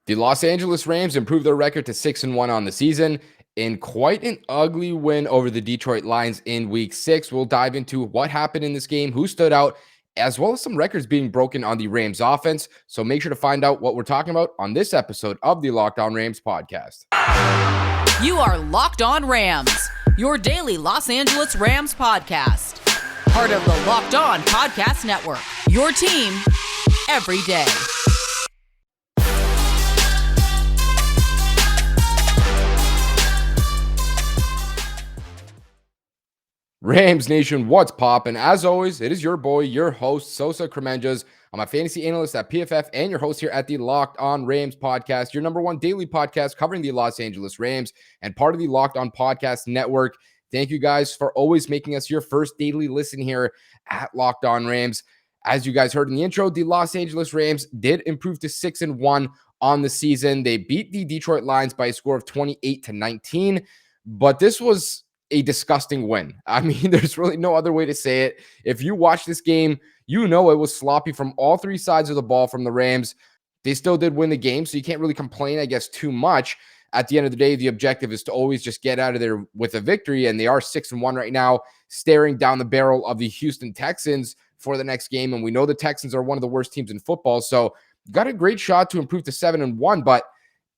The Los Angeles Rams improved their record to 6-1 on the season in quite an ugly win over the Detroit Lions in Week 6. We'll dive into what happened in this game, who stood out, as well as some records being broken on the Rams offense. So make sure to find out what we're talking about on this episode of the Locked On Rams podcast. You are Locked On Rams, your daily Los Angeles Rams podcast. Part of the Locked On Podcast Network, your team every day. Rams Nation, what's poppin'? As always, it is your boy, your host, Sosa Kremenjas. I'm a fantasy analyst at PFF and your host here at the Locked On Rams podcast, your number one daily podcast covering the Los Angeles Rams and part of the Locked On Podcast Network. Thank you guys for always making us your first daily listen here at Locked On Rams. As you guys heard in the intro, the Los Angeles Rams did improve to 6-1 on the season. They beat the Detroit Lions by a score of 28-19, but this was a disgusting win. I mean, there's really no other way to say it. If you watch this game, you know it was sloppy from all three sides of the ball from the Rams. They still did win the game, so you can't really complain, I guess, too much. At the end of the day, the objective is to always just get out of there with a victory, and they are 6-1 right now, staring down the barrel of the Houston Texans for the next game, and we know the Texans are one of the worst teams in football, so got a great shot to improve to 7-1, but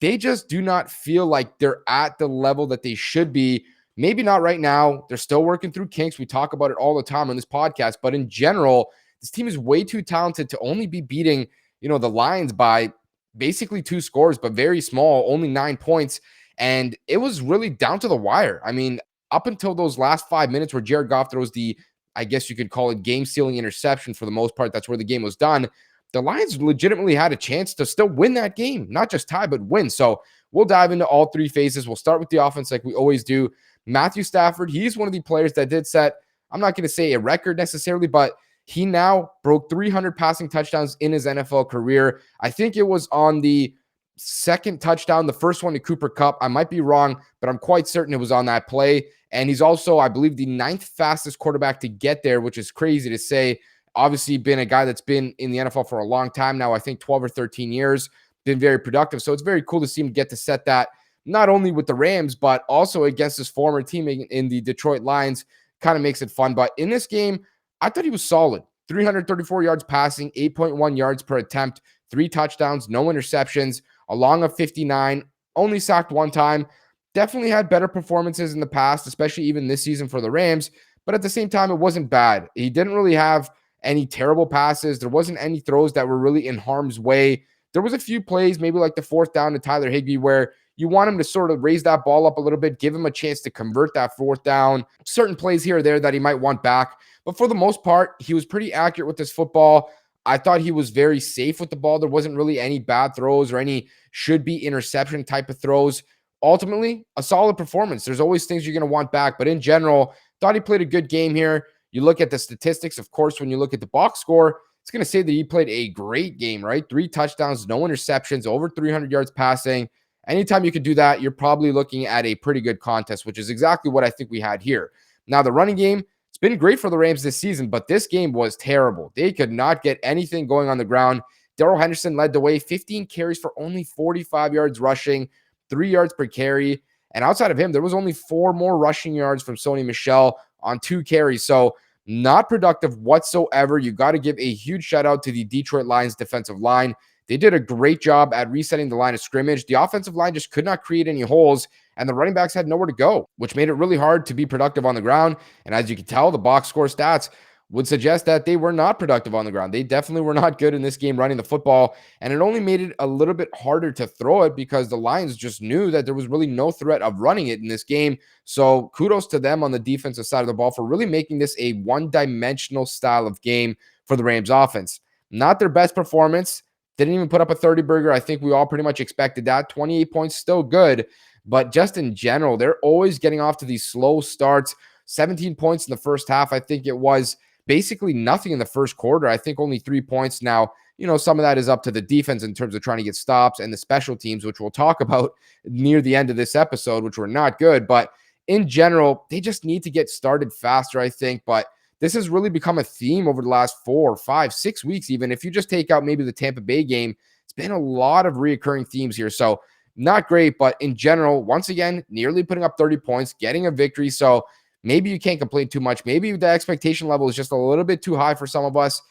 they just do not feel like they're at the level that they should be. Maybe not right now. They're still working through kinks. We talk about it all the time on this podcast. But in general, this team is way too talented to only be beating, the Lions by basically 2 scores, but very small, only 9 points. And it was really down to the wire. I mean, up until those last 5 minutes where Jared Goff throws the, I guess you could call it game-sealing interception for the most part. That's where the game was done. The Lions legitimately had a chance to still win that game, not just tie, but win. So we'll dive into all 3 phases. We'll start with the offense like we always do. Matthew Stafford, he's one of the players that did set, I'm not going to say a record necessarily, but he now broke 300 passing touchdowns in his NFL career. I think it was on the second touchdown, the first one to Cooper Kupp. I might be wrong, but I'm quite certain it was on that play. And he's also, I believe, the 9th fastest quarterback to get there, which is crazy to say. Obviously, been a guy that's been in the NFL for a long time now, I think 12 or 13 years, been very productive. So it's very cool to see him get to set that, not only with the Rams, but also against his former team in the Detroit Lions. Kind of makes it fun. But in this game, I thought he was solid. 334 yards passing, 8.1 yards per attempt, 3 touchdowns, no interceptions, a long of 59, only sacked 1 time. Definitely had better performances in the past, especially even this season for the Rams. But at the same time, it wasn't bad. He didn't really have any terrible passes. There wasn't any throws that were really in harm's way. There was a few plays, maybe like the 4th down to Tyler Higbee, where you want him to sort of raise that ball up a little bit, give him a chance to convert that 4th down. Certain plays here or there that he might want back. But for the most part, he was pretty accurate with his football. I thought he was very safe with the ball. There wasn't really any bad throws or any should-be interception type of throws. Ultimately, a solid performance. There's always things you're going to want back. But in general, thought he played a good game here. You look at the statistics, of course, when you look at the box score, it's going to say that he played a great game, right? 3 touchdowns, no interceptions, over 300 yards passing. Anytime you could do that, you're probably looking at a pretty good contest, which is exactly what I think we had here. Now, the running game, it's been great for the Rams this season, but this game was terrible. They could not get anything going on the ground. Darrell Henderson led the way, 15 carries for only 45 yards rushing, 3 yards per carry. And outside of him, there was only 4 more rushing yards from Sony Michel on 2 carries. So not productive whatsoever. You got to give a huge shout out to the Detroit Lions defensive line. They did a great job at resetting the line of scrimmage. The offensive line just could not create any holes, and the running backs had nowhere to go, which made it really hard to be productive on the ground. And as you can tell, the box score stats would suggest that they were not productive on the ground. They definitely were not good in this game running the football, and it only made it a little bit harder to throw it because the Lions just knew that there was really no threat of running it in this game. So kudos to them on the defensive side of the ball for really making this a one-dimensional style of game for the Rams offense. Not their best performance. Didn't even put up a 30-burger. I think we all pretty much expected that. 28 points, still good. But just in general, they're always getting off to these slow starts. 17 points in the first half. I think it was basically nothing in the first quarter. I think only 3 points. Now, some of that is up to the defense in terms of trying to get stops and the special teams, which we'll talk about near the end of this episode, which were not good. But in general, they just need to get started faster, I think. But this has really become a theme over the last 4, 5, 6 weeks, even. If you just take out maybe the Tampa Bay game, It's been a lot of reoccurring themes here. So not great, but in general, once again, nearly putting up 30 points, getting a victory. So maybe you can't complain too much. Maybe the expectation level is just a little bit too high for some of us.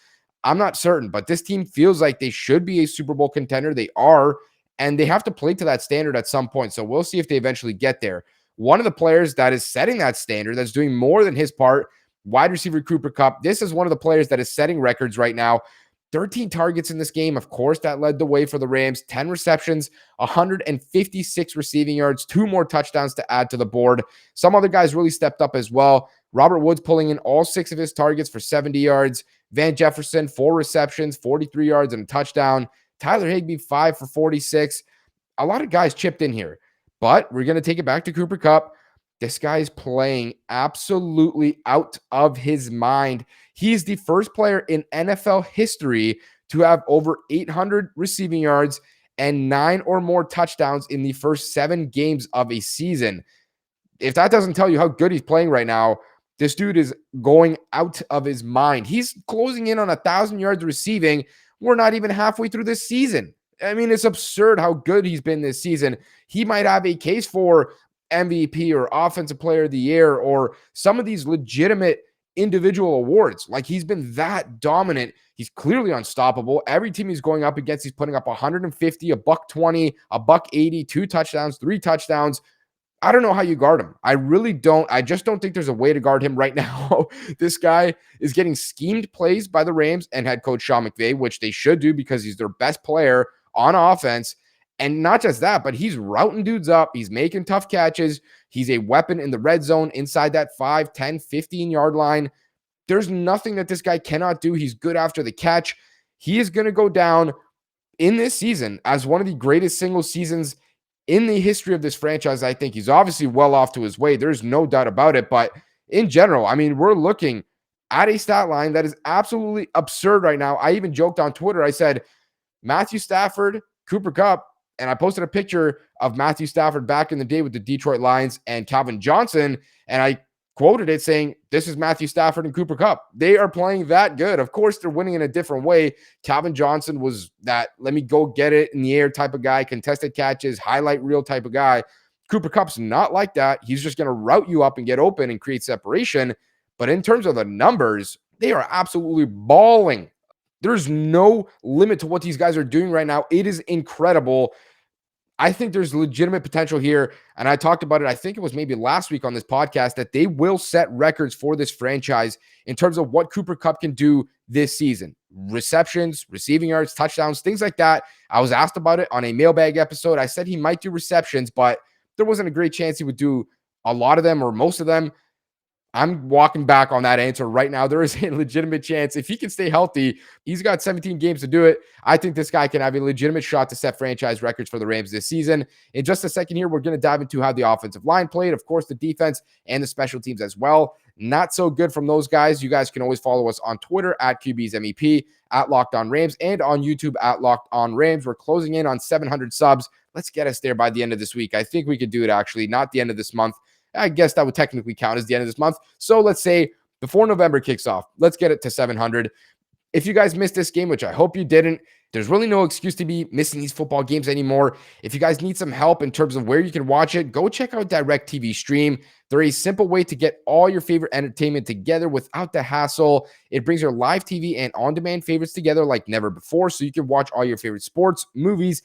I'm not certain, but this team feels like they should be a Super Bowl contender. They are, and they have to play to that standard at some point. So we'll see if they eventually get there. One of the players that is setting that standard, that's doing more than his part, wide receiver Cooper Kupp. This is one of the players that is setting records right now. 13 targets in this game. Of course, that led the way for the Rams. 10 receptions, 156 receiving yards, 2 more touchdowns to add to the board. Some other guys really stepped up as well. Robert Woods pulling in all 6 of his targets for 70 yards. Van Jefferson, 4 receptions, 43 yards and a touchdown. Tyler Higbee, 5 for 46. A lot of guys chipped in here, but we're going to take it back to Cooper Kupp. This guy is playing absolutely out of his mind. He's the first player in NFL history to have over 800 receiving yards and 9 or more touchdowns in the first 7 games of a season. If that doesn't tell you how good he's playing right now, this dude is going out of his mind. He's closing in on 1,000 yards receiving. We're not even halfway through this season. I mean, it's absurd how good he's been this season. He might have a case for MVP or Offensive Player of the Year or some of these legitimate individual awards. Like, he's been that dominant. He's clearly unstoppable. Every team he's going up against, he's putting up 150, a $120, a $180, 2 touchdowns, 3 touchdowns. I don't know how you guard him. I really don't. I just don't think there's a way to guard him right now. This guy is getting schemed plays by the Rams and head coach Sean McVay, which they should do because he's their best player on offense. And not just that, but he's routing dudes up. He's making tough catches. He's a weapon in the red zone inside that 5, 10, 15-yard line. There's nothing that this guy cannot do. He's good after the catch. He is going to go down in this season as one of the greatest single seasons in the history of this franchise. I think he's obviously well off to his way. There's no doubt about it. But in general, I mean, we're looking at a stat line that is absolutely absurd right now. I even joked on Twitter. I said, Matthew Stafford, Cooper Kupp, and I posted a picture of Matthew Stafford back in the day with the Detroit Lions and Calvin Johnson, and I quoted it saying, this is Matthew Stafford and Cooper Kupp. They are playing that good. Of course, they're winning in a different way. Calvin Johnson was that let me go get it in the air type of guy, contested catches, highlight reel type of guy. Cooper Kupp's not like that. He's just going to route you up and get open and create separation. But in terms of the numbers, they are absolutely balling. There's no limit to what these guys are doing right now. It is incredible. I think there's legitimate potential here. And I talked about it, I think it was maybe last week on this podcast, that they will set records for this franchise in terms of what Cooper Kupp can do this season. Receptions, receiving yards, touchdowns, things like that. I was asked about it on a mailbag episode. I said he might do receptions, but there wasn't a great chance he would do a lot of them or most of them. I'm walking back on that answer right now. There is a legitimate chance if he can stay healthy. He's got 17 games to do it. I think this guy can have a legitimate shot to set franchise records for the Rams this season. In just a second here, we're going to dive into how the offensive line played, of course, the defense and the special teams as well. Not so good from those guys. You guys can always follow us on Twitter at QB's MEP, at Locked On Rams, and on YouTube at Locked On Rams. We're closing in on 700 subs. Let's get us there by the end of this week. I think we could do it actually, not the end of this month. I guess that would technically count as the end of this month. So let's say before November kicks off, let's get it to 700. If you guys missed this game, which I hope you didn't, there's really no excuse to be missing these football games anymore. If you guys need some help in terms of where you can watch it, go check out DirecTV Stream. They're a simple way to get all your favorite entertainment together without the hassle. It brings your live TV and on-demand favorites together like never before, so you can watch all your favorite sports, movies,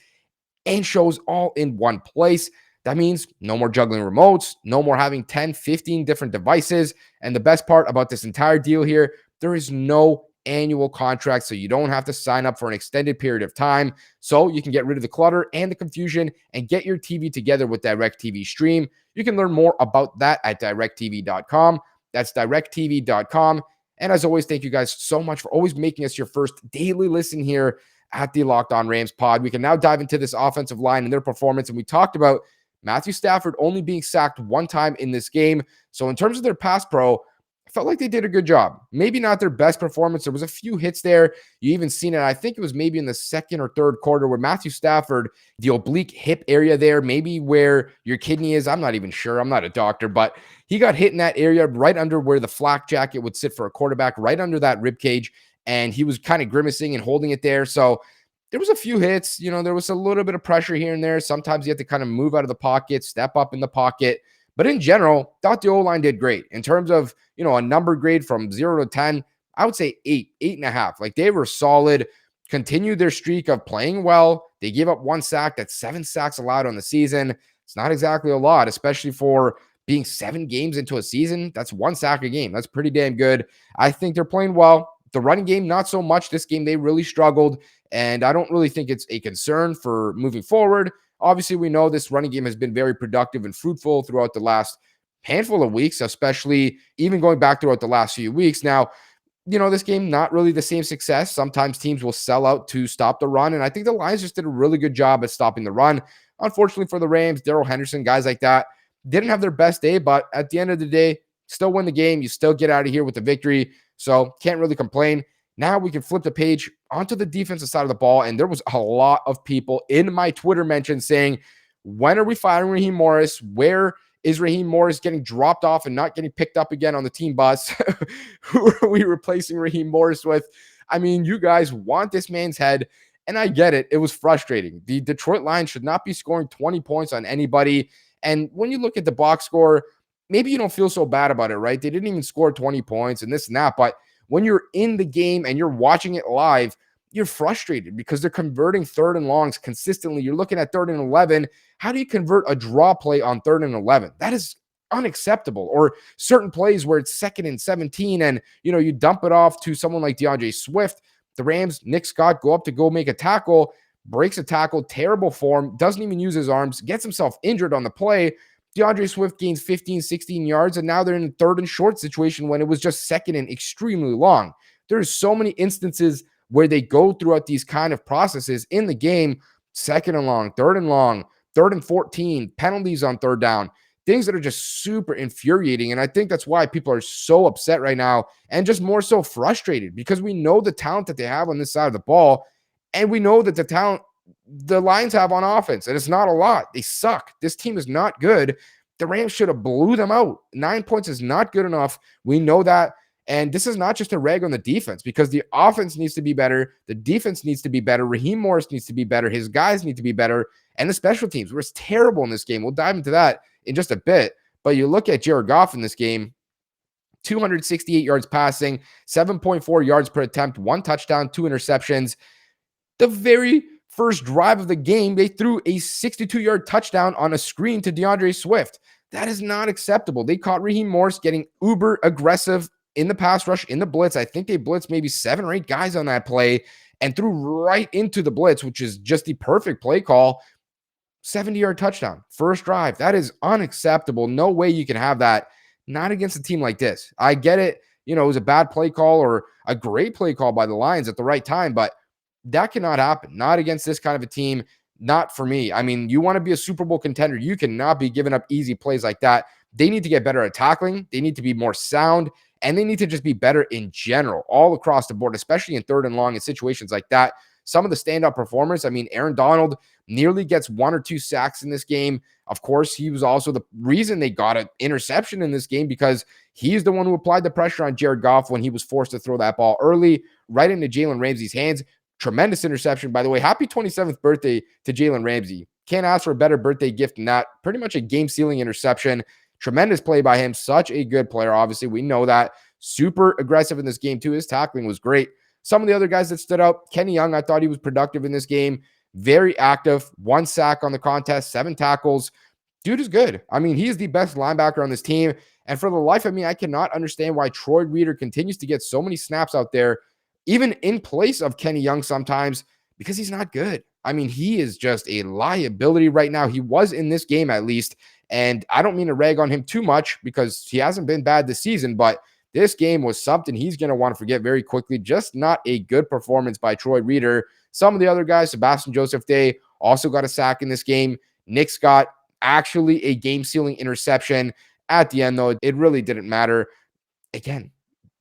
and shows all in one place. That means no more juggling remotes, no more having 10, 15 different devices. And the best part about this entire deal here, there is no annual contract, so you don't have to sign up for an extended period of time. So you can get rid of the clutter and the confusion and get your TV together with DirecTV Stream. You can learn more about that at directtv.com. That's directtv.com. And as always, thank you guys so much for always making us your first daily listen here at the Locked On Rams pod. We can now dive into this offensive line and their performance. And we talked about Matthew Stafford only being sacked one time in this game. So in terms of their pass pro, I felt like they did a good job. Maybe not their best performance. There was a few hits there. You even seen it. I think it was maybe in the second or third quarter where Matthew Stafford, the oblique hip area there, maybe where your kidney is. I'm not even sure. I'm not a doctor, but he got hit in that area right under where the flak jacket would sit for a quarterback, right under that rib cage. And he was kind of grimacing and holding it there. So there was a few hits. There was a little bit of pressure here and there. Sometimes you have to kind of move out of the pocket, step up in the pocket. But in general, thought the O-line did great. In terms of, a number grade from 0 to 10, I would say 8.5. Like, they were solid, continued their streak of playing well. They gave up 1 sack. That's 7 sacks allowed on the season. It's not exactly a lot, especially for being 7 games into a season. That's 1 sack a game. That's pretty damn good. I think they're playing well. The running game, not so much. This game, they really struggled, and I don't really think it's a concern for moving forward. Obviously, we know this running game has been very productive and fruitful throughout the last handful of weeks, especially even going back throughout the last few weeks. Now, this game, not really the same success. Sometimes teams will sell out to stop the run, and I think the Lions just did a really good job at stopping the run. Unfortunately for the Rams, Darrell Henderson, guys like that, didn't have their best day, but at the end of the day, still win the game. You still get out of here with the victory, so can't really complain. Now we can flip the page onto the defensive side of the ball, and there was a lot of people in my Twitter mentions saying, when are we firing Raheem Morris? Where is Raheem Morris getting dropped off and not getting picked up again on the team bus? Who are we replacing Raheem Morris with? I mean, you guys want this man's head, and I get it. It was frustrating. The Detroit Lions should not be scoring 20 points on anybody. And when you look at the box score, maybe you don't feel so bad about it, right? They didn't even score 20 points and this and that. But when you're in the game and you're watching it live, you're frustrated because they're converting 3rd and longs consistently. You're looking at 3rd and 11. How do you convert a draw play on 3rd and 11? That is unacceptable. Or certain plays where it's 2nd and 17 and, you dump it off to someone like DeAndre Swift. The Rams, Nick Scott, go up to go make a tackle, breaks a tackle, terrible form, doesn't even use his arms, gets himself injured on the play. DeAndre Swift gains 15, 16 yards, and now they're in a 3rd and short situation when it was just 2nd and extremely long. There's so many instances where they go throughout these kind of processes in the game, 2nd and long, 3rd and 14, penalties on 3rd down, things that are just super infuriating. And I think that's why people are so upset right now and just more so frustrated, because we know the talent that they have on this side of the ball, and we know that the talent the Lions have on offense, and it's not a lot. They suck. This team is not good. The Rams should have blew them out. 9 points is not good enough. We know that. And this is not just a rag on the defense, because the offense needs to be better. The defense needs to be better. Raheem Morris needs to be better. His guys need to be better. And the special teams was terrible in this game. We'll dive into that in just a bit. But you look at Jared Goff in this game, 268 yards passing, 7.4 yards per attempt, 1 touchdown, 2 interceptions. The very first drive of the game, they threw a 62-yard touchdown on a screen to DeAndre Swift. That is not acceptable. They caught Raheem Morris getting uber aggressive in the pass rush, in the blitz. I think they blitzed maybe 7 or 8 guys on that play and threw right into the blitz, which is just the perfect play call. 70-yard touchdown, first drive. That is unacceptable. No way you can have that. Not against a team like this. I get it. It was a bad play call or a great play call by the Lions at the right time, but that cannot happen. Not against this kind of a team. Not for me. I mean, you want to be a Super Bowl contender. You cannot be giving up easy plays like that. They need to get better at tackling. They need to be more sound, and they need to just be better in general, all across the board, especially in 3rd and long in situations like that. Some of the standout performers, I mean, Aaron Donald nearly gets 1 or 2 sacks in this game. Of course, he was also the reason they got an interception in this game, because he's the one who applied the pressure on Jared Goff when he was forced to throw that ball early right into Jalen Ramsey's hands. Tremendous interception, by the way. Happy 27th birthday to Jalen Ramsey. Can't ask for a better birthday gift than that. Pretty much a game-sealing interception. Tremendous play by him. Such a good player, obviously. We know that. Super aggressive in this game, too. His tackling was great. Some of the other guys that stood out, Kenny Young, I thought he was productive in this game. Very active. 1 sack on the contest, 7 tackles. Dude is good. I mean, he is the best linebacker on this team. And for the life of me, I cannot understand why Troy Reeder continues to get so many snaps out there, even in place of Kenny Young sometimes, because he's not good. I mean, he is just a liability right now. He was in this game at least. And I don't mean to rag on him too much because he hasn't been bad this season, but this game was something he's going to want to forget very quickly. Just not a good performance by Troy Reeder. Some of the other guys, Sebastian Joseph Day, also got a sack in this game. Nick Scott, actually a game-sealing interception. At the end, though, it really didn't matter. Again,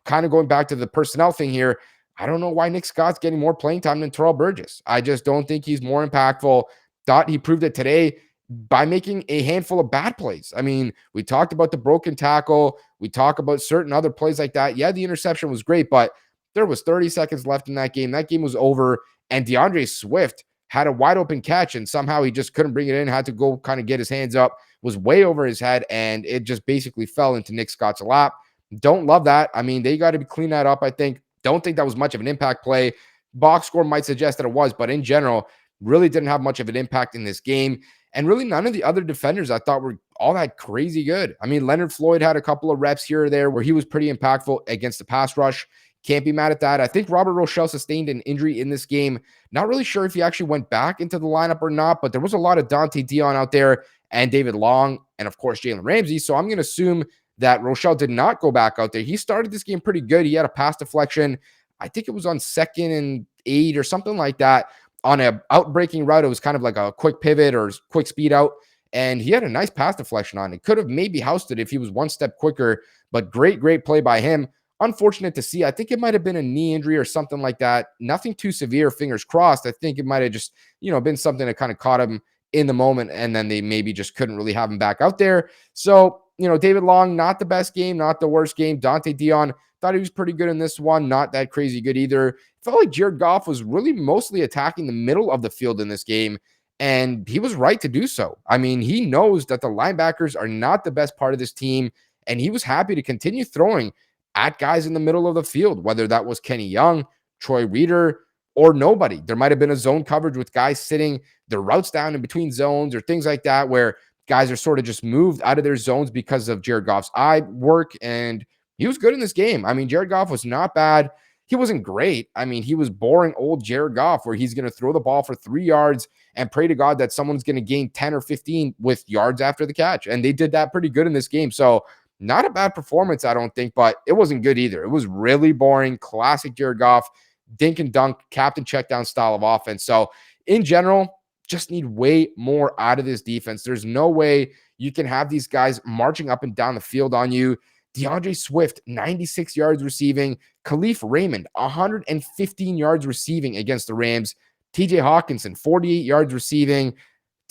kind of going back to the personnel thing here, I don't know why Nick Scott's getting more playing time than Terrell Burgess. I just don't think he's more impactful. Thought he proved it today by making a handful of bad plays. I mean, we talked about the broken tackle. We talk about certain other plays like that. Yeah, the interception was great, but there was 30 seconds left in that game. That game was over, And DeAndre Swift had a wide open catch, and somehow he just couldn't bring it in, had to go kind of get his hands up, was way over his head, and it just basically fell into Nick Scott's lap. Don't love that. I mean, they got to clean that up, I think. Don't think that was much of an impact play. Box score might suggest that it was, but in general, really didn't have much of an impact in this game. And really none of the other defenders I thought were all that crazy good. I mean, Leonard Floyd had a couple of reps here or there where he was pretty impactful against the pass rush. Can't be mad at that. I think Robert Rochell sustained an injury in this game. Not really sure if he actually went back into the lineup or not, but there was a lot of Dont'e Deayon out there and David Long and, of course, Jalen Ramsey. So I'm going to assume that Rochell did not go back out there. He started this game pretty good. He had a pass deflection. I think it was on 2nd and 8 or something like that. On a outbreaking route, it was kind of like a quick pivot or quick speed out. And he had a nice pass deflection on it. Could have maybe housed it if he was one step quicker, but great play by him. Unfortunate to see. I think it might have been a knee injury or something like that. Nothing too severe, fingers crossed. I think it might have just, been something that kind of caught him in the moment, and then they maybe just couldn't really have him back out there. So, David Long, not the best game, not the worst game. Dont'e Deayon, thought he was pretty good in this one. Not that crazy good either. Felt like Jared Goff was really mostly attacking the middle of the field in this game, and he was right to do so. I mean, he knows that the linebackers are not the best part of this team, and he was happy to continue throwing at guys in the middle of the field, whether that was Kenny Young, Troy Reeder, or nobody. There might have been a zone coverage with guys sitting their routes down in between zones or things like that, where guys are sort of just moved out of their zones because of Jared Goff's eye work, and he was good in this game. I mean, Jared Goff was not bad. He wasn't great. I mean, he was boring old Jared Goff, where he's going to throw the ball for 3 yards and pray to God that someone's going to gain 10 or 15 with yards after the catch. And they did that pretty good in this game. So not a bad performance, I don't think, but it wasn't good either. It was really boring, classic Jared Goff, dink and dunk, captain check down style of offense. So in general, just need way more out of this defense. There's no way you can have these guys marching up and down the field on you. DeAndre Swift, 96 yards receiving. Khalif Raymond, 115 yards receiving against the Rams. TJ Hawkinson, 48 yards receiving.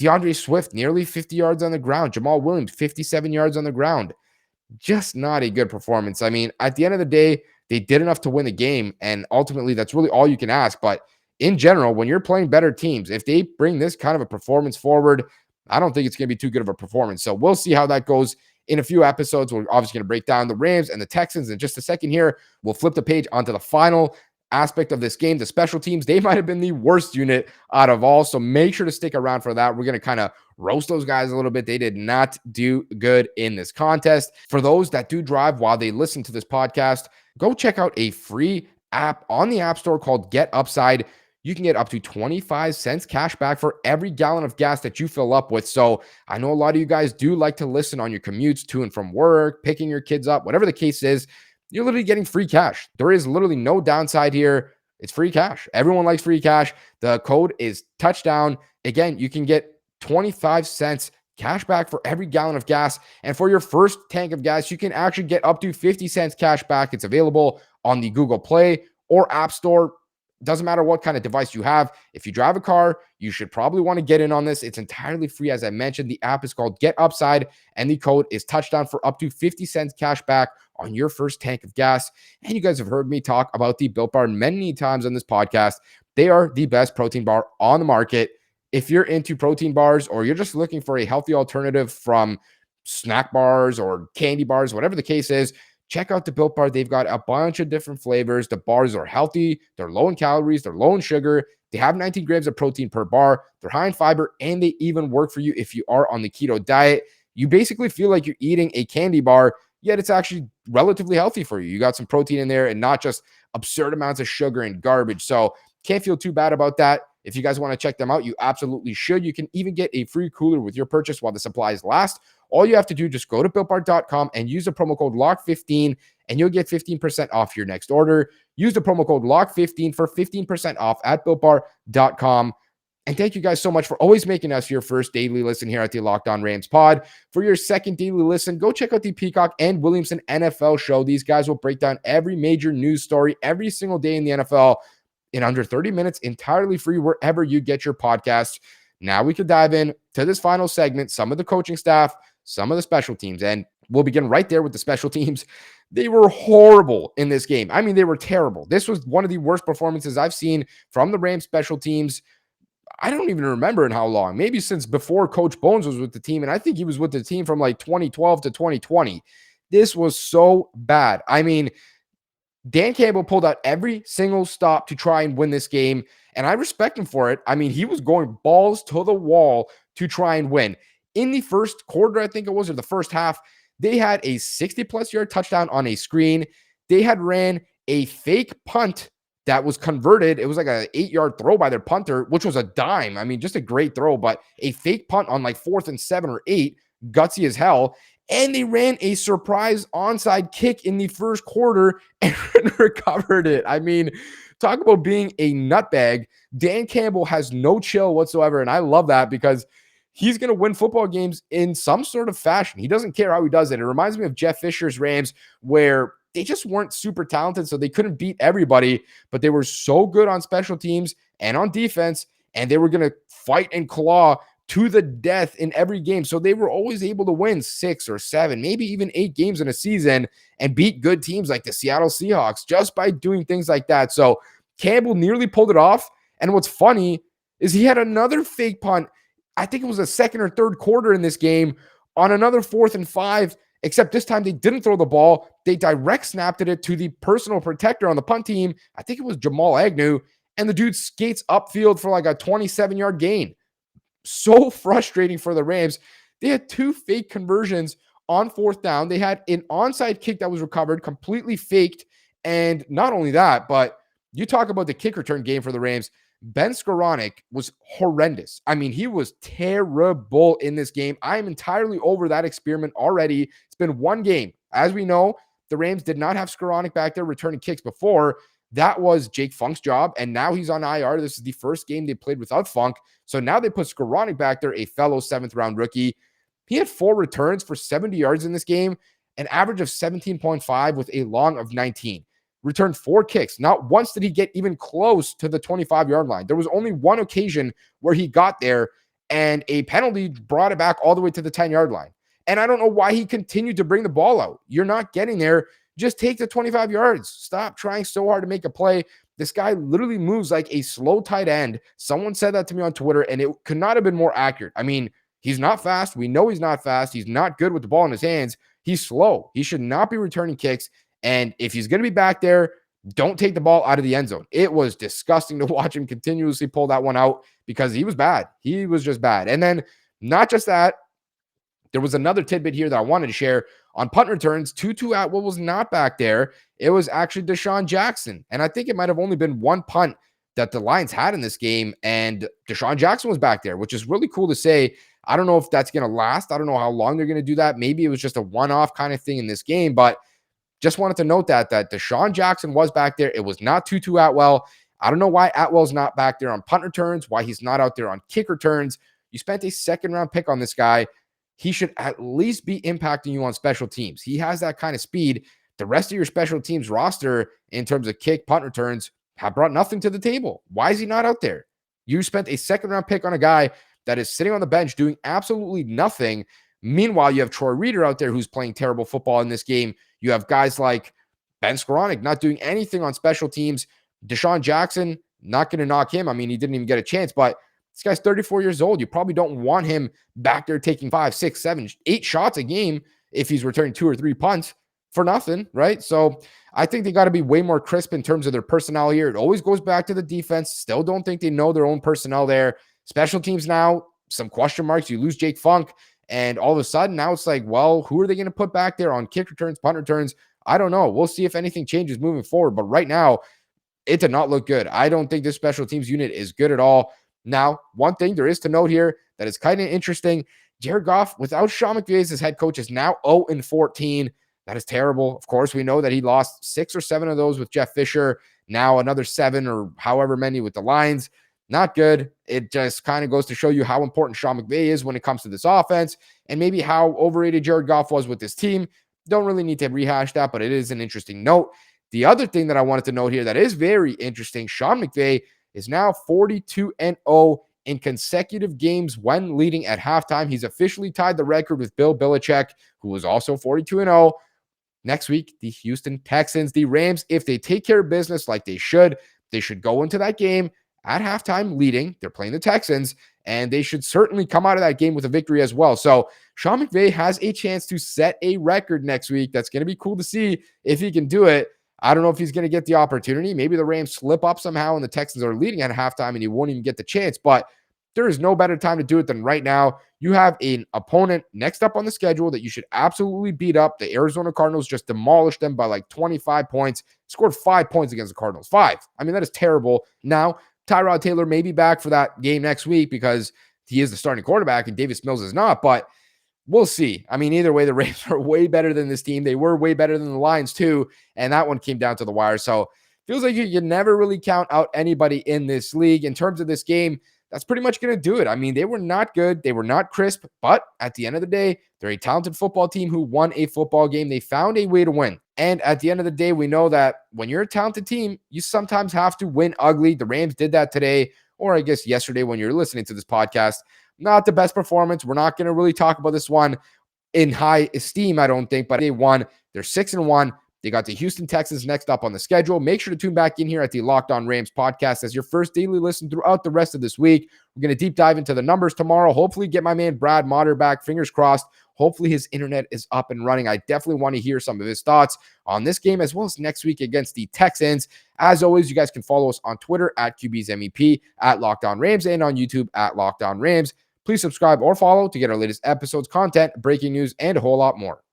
DeAndre Swift, nearly 50 yards on the ground. Jamal Williams, 57 yards on the ground. Just not a good performance. I mean, at the end of the day, they did enough to win the game, and ultimately that's really all you can ask. But in general, when you're playing better teams, if they bring this kind of a performance forward, I don't think it's going to be too good of a performance. So we'll see how that goes in a few episodes. We're obviously going to break down the Rams and the Texans in just a second here. We'll flip the page onto the final aspect of this game, the special teams. They might have been the worst unit out of all, so make sure to stick around for that. We're going to kind of roast those guys a little bit. They did not do good in this contest. For those that do drive while they listen to this podcast, go check out a free app on the App Store called Get Upside. You can get up to 25 cents cash back for every gallon of gas that you fill up with. So I know a lot of you guys do like to listen on your commutes to and from work, picking your kids up, whatever the case is. You're literally getting free cash. There is literally no downside here. It's free cash. Everyone likes free cash. The code is touchdown. Again, you can get 25 cents cash back for every gallon of gas. And for your first tank of gas, you can actually get up to 50 cents cash back. It's available on the Google Play or App Store. Doesn't matter what kind of device you have. If you drive a car, you should probably want to get in on this. It's entirely free. As I mentioned, the app is called Get Upside, and the code is touchdown for up to 50 cents cash back on your first tank of gas. And you guys have heard me talk about the Built Bar many times on this podcast. They are the best protein bar on the market. If you're into protein bars, or you're just looking for a healthy alternative from snack bars or candy bars, whatever the case is, check out the Built Bar. They've got a bunch of different flavors. The bars are healthy. They're low in calories. They're low in sugar. They have 19 grams of protein per bar. They're high in fiber, and they even work for you if you are on the keto diet. You basically feel like you're eating a candy bar, yet it's actually relatively healthy for you. You got some protein in there and not just absurd amounts of sugar and garbage. So can't feel too bad about that. If you guys want to check them out, you absolutely should. You can even get a free cooler with your purchase while the supplies last. All you have to do, just go to BuiltBar.com and use the promo code LOCK15, and you'll get 15% off your next order. Use the promo code LOCK15 for 15% off at BuiltBar.com. And thank you guys so much for always making us your first daily listen here at the Locked On Rams pod. For your second daily listen, go check out the Peacock and Williamson NFL show. These guys will break down every major news story every single day in the NFL in under 30 minutes, entirely free wherever you get your podcasts. Now we could dive in to this final segment, some of the coaching staff, some of the special teams, and we'll begin right there with the special teams. They were horrible in this game. I mean, they were terrible. This was one of the worst performances I've seen from the Rams special teams. I don't even remember in how long, maybe since before Coach Bones was with the team. And I think he was with the team from like 2012 to 2020. This was so bad. I mean, Dan Campbell pulled out every single stop to try and win this game, and I respect him for it. I mean, he was going balls to the wall to try and win. In the first quarter, I think it was, or the first half, they had a 60-plus yard touchdown on a screen. They had ran a fake punt that was converted. It was like an 8-yard throw by their punter, which was a dime. I mean, just a great throw, but a fake punt on like 4th and 7 or 8, gutsy as hell. And they ran a surprise onside kick in the first quarter and recovered it. I mean, talk about being a nutbag. Dan Campbell has no chill whatsoever, and I love that because he's going to win football games in some sort of fashion. He doesn't care how he does it. It reminds me of Jeff Fisher's Rams, where they just weren't super talented, so they couldn't beat everybody, but they were so good on special teams and on defense, and they were going to fight and claw to the death in every game. So they were always able to win 6 or 7, maybe even 8 games in a season and beat good teams like the Seattle Seahawks just by doing things like that. So Campbell nearly pulled it off. And what's funny is he had another fake punt. I think it was a second or third quarter in this game on another 4th and 5, except this time they didn't throw the ball. They direct snapped it to the personal protector on the punt team. I think it was Jamal Agnew, and the dude skates upfield for like a 27-yard gain. So frustrating for the Rams. They had 2 fake conversions on 4th down. They had an onside kick that was recovered, completely faked. And not only that, but you talk about the kick return game for the Rams. Ben Skoranek was horrendous. I mean, he was terrible in this game. I am entirely over that experiment already. It's been one game. As we know, the Rams did not have Skoranek back there returning kicks before. That was Jake Funk's job, and now he's on IR. This is the first game they played without Funk. So now they put Skoranek back there, a fellow 7th-round rookie. He had 4 returns for 70 yards in this game, an average of 17.5 with a long of 19. Returned 4 kicks. Not once did he get even close to the 25-yard line. There was only one occasion where he got there, and a penalty brought it back all the way to the 10-yard line. And I don't know why he continued to bring the ball out. You're not getting there. Just take the 25 yards. Stop trying so hard to make a play. This guy literally moves like a slow tight end. Someone said that to me on Twitter, and it could not have been more accurate. I mean, he's not fast. We know he's not fast. He's not good with the ball in his hands. He's slow. He should not be returning kicks. And if he's going to be back there, don't take the ball out of the end zone. It was disgusting to watch him continuously pull that one out because he was bad. He was just bad. And then not just that, there was another tidbit here that I wanted to share. On punt returns, Tutu Atwell was not back there. It was actually Deshaun Jackson. And I think it might have only been one punt that the Lions had in this game, and Deshaun Jackson was back there, which is really cool to say. I don't know if that's going to last. I don't know how long they're going to do that. Maybe it was just a one-off kind of thing in this game, but just wanted to note that Deshaun Jackson was back there. It was not Tutu Atwell. I don't know why Atwell's not back there on punt returns, why he's not out there on kick returns. You spent a 2nd-round pick on this guy. He should at least be impacting you on special teams. He has that kind of speed. The rest of your special teams roster in terms of kick, punt returns have brought nothing to the table. Why is he not out there? You spent a 2nd-round pick on a guy that is sitting on the bench doing absolutely nothing. Meanwhile, you have Troy Reeder out there who's playing terrible football in this game. You have guys like Ben Skoranek not doing anything on special teams. Deshaun Jackson, not going to knock him. I mean, he didn't even get a chance, but this guy's 34 years old. You probably don't want him back there taking 5, 6, 7, 8 shots a game if he's returning 2 or 3 punts for nothing, right? So I think they got to be way more crisp in terms of their personnel here. It always goes back to the defense. Still don't think they know their own personnel there. Special teams now, some question marks. You lose Jake Funk, and all of a sudden now it's like, well, who are they going to put back there on kick returns, punt returns? I don't know. We'll see if anything changes moving forward. But right now, it did not look good. I don't think this special teams unit is good at all. Now, one thing there is to note here that is kind of interesting. Jared Goff, without Sean McVay as his head coach, is now 0-14. That is terrible. Of course, we know that he lost 6 or 7 of those with Jeff Fisher. Now another 7 or however many with the Lions. Not good. It just kind of goes to show you how important Sean McVay is when it comes to this offense and maybe how overrated Jared Goff was with this team. Don't really need to rehash that, but it is an interesting note. The other thing that I wanted to note here that is very interesting, Sean McVay is now 42-0 in consecutive games when leading at halftime. He's officially tied the record with Bill Belichick, who was also 42-0. next week, the Houston Texans. The Rams, if they take care of business like they should go into that game at halftime leading. They're playing the Texans, and they should certainly come out of that game with a victory as well. So Sean McVay has a chance to set a record next week. That's going to be cool to see if he can do it. I don't know if he's going to get the opportunity. Maybe the Rams slip up somehow and the Texans are leading at halftime and he won't even get the chance, but there is no better time to do it than right now. You have an opponent next up on the schedule that you should absolutely beat up. The Arizona Cardinals just demolished them by like 25 points, scored 5 points against the Cardinals. 5. I mean, that is terrible. Now, Tyrod Taylor may be back for that game next week because he is the starting quarterback and Davis Mills is not, but we'll see. I mean, either way, the Rams are way better than this team. They were way better than the Lions too, and that one came down to the wire. So feels like you can never really count out anybody in this league. In terms of this game, that's pretty much going to do it. I mean, they were not good. They were not crisp, but at the end of the day, they're a talented football team who won a football game. They found a way to win. And at the end of the day, we know that when you're a talented team, you sometimes have to win ugly. The Rams did that today, or I guess yesterday when you're listening to this podcast. Not the best performance. We're not going to really talk about this one in high esteem, I don't think, but they won. They're 6-1. They got the Houston Texans next up on the schedule. Make sure to tune back in here at the Locked On Rams podcast as your first daily listen throughout the rest of this week. We're going to deep dive into the numbers tomorrow. Hopefully get my man Brad Motter back. Fingers crossed. Hopefully his internet is up and running. I definitely want to hear some of his thoughts on this game as well as next week against the Texans. As always, you guys can follow us on Twitter at QB's MEP, at Locked On Rams, and on YouTube at Locked On Rams. Please subscribe or follow to get our latest episodes, content, breaking news, and a whole lot more.